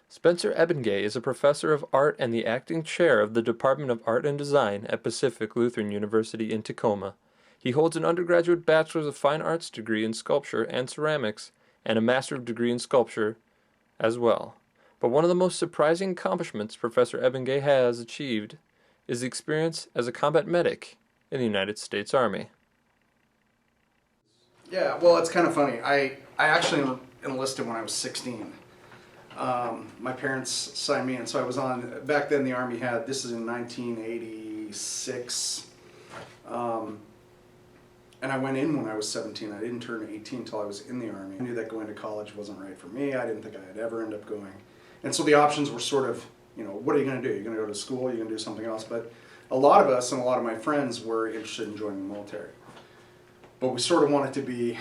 Spencer Ebengay is a professor of art and the acting chair of the Department of Art and Design at Pacific Lutheran University in Tacoma. He holds an undergraduate Bachelor's of Fine Arts degree in sculpture and ceramics and a master's degree in sculpture as well. But one of the most surprising accomplishments Professor Ebengay has achieved is the experience as a combat medic in the United States Army. Yeah, well, it's kind of funny. I actually enlisted when I was 16. My parents signed me in, so I was on, back then the Army had, this is in 1986, and I went in when I was 17. I didn't turn 18 until I was in the Army. I knew that going to college wasn't right for me. I didn't think I'd ever end up going. And so the options were sort of, what are you going to do? You're going to go to school, you're going to do something else. But a lot of us and a lot of my friends were interested in joining the military. But we sort of wanted to be,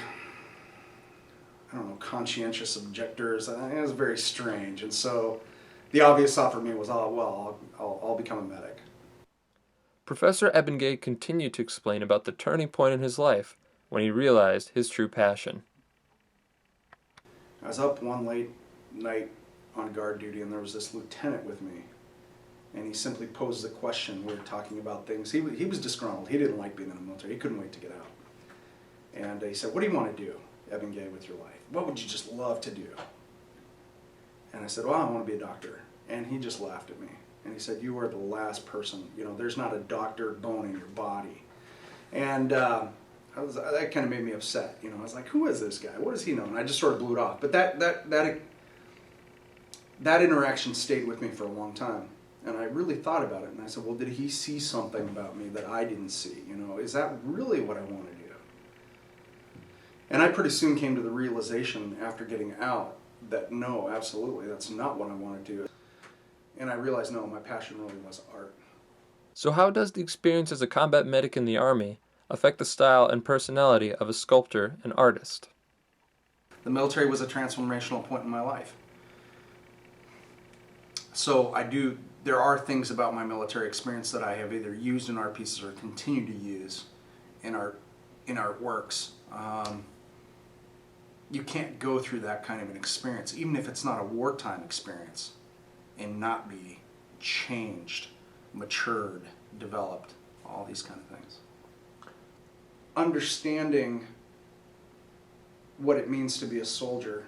I don't know, conscientious objectors. It was very strange. And so the obvious thought for me was, oh, well, I'll become a medic. Professor Ebengay continued to explain about the turning point in his life when he realized his true passion. I was up one late night on guard duty, and there was this lieutenant with me. And he simply posed the question. We were talking about things. He was disgruntled. He didn't like being in the military. He couldn't wait to get out. And he said, what do you want to do, Ebengay, with your life? What would you just love to do? And I said, well, I want to be a doctor. And he just laughed at me. And he said, you are the last person. There's not a doctor bone in your body. And that kind of made me upset. I was like, who is this guy? What does he know? And I just sort of blew it off. But that interaction stayed with me for a long time. And I really thought about it. And I said, well, did he see something about me that I didn't see? Is that really what I want to do? And I pretty soon came to the realization after getting out that no, absolutely, that's not what I want to do. And I realized, no, my passion really was art. So how does the experience as a combat medic in the Army affect the style and personality of a sculptor and artist? The military was a transformational point in my life. So there are things about my military experience that I have either used in art pieces or continue to use in art works. You can't go through that kind of an experience, even if it's not a wartime experience, and not be changed, matured, developed, all these kind of things. Understanding what it means to be a soldier,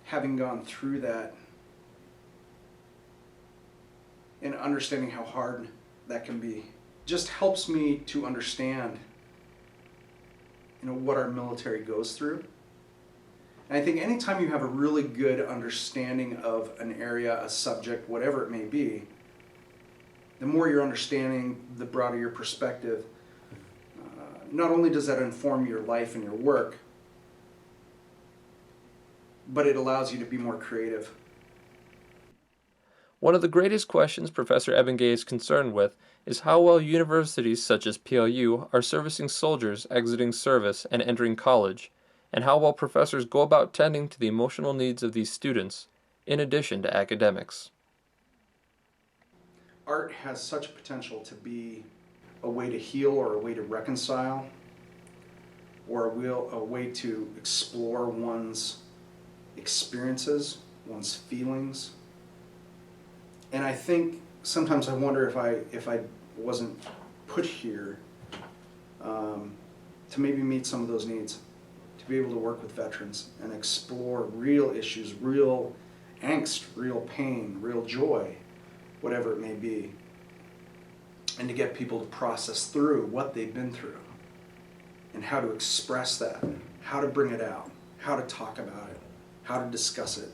having gone through that, and understanding how hard that can be, just helps me to understand what our military goes through. And I think anytime you have a really good understanding of an area, a subject, whatever it may be, the more you're understanding, the broader your perspective. Not only does that inform your life and your work, but it allows you to be more creative. One of the greatest questions Professor Ebengay is concerned with is how well universities such as PLU are servicing soldiers exiting service and entering college, and how well professors go about tending to the emotional needs of these students, in addition to academics. Art has such potential to be a way to heal or a way to reconcile or a way to explore one's experiences, one's feelings. And I think sometimes I wonder if I wasn't put here to maybe meet some of those needs, to be able to work with veterans and explore real issues, real angst, real pain, real joy, whatever it may be, and to get people to process through what they've been through and how to express that, how to bring it out, how to talk about it, how to discuss it,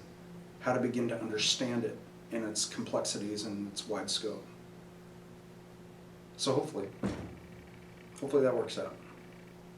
how to begin to understand it in its complexities and its wide scope. So hopefully that works out.